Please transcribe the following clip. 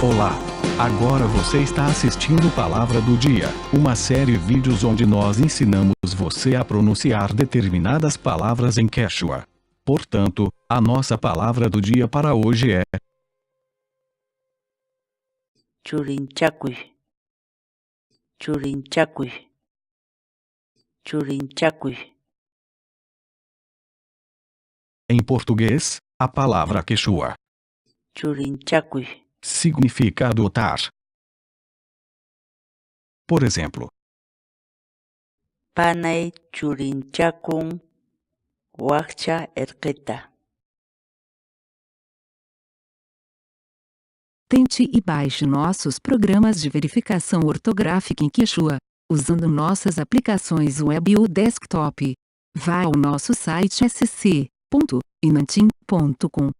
Olá! Agora você está assistindo Palavra do Dia, uma série de vídeos onde nós ensinamos você a pronunciar determinadas palavras em Quechua. Portanto, a nossa palavra do dia para hoje é Churinchakui. Churinchakui. Churinchakui. em português, a palavra Quechua Churinchakui. significa adotar. Por exemplo, Panay churinchakun wakcha erqueta. Tente e baixe nossos programas de verificação ortográfica em Quechua, usando nossas aplicações web ou desktop. Vá ao nosso site sc.inantim.com.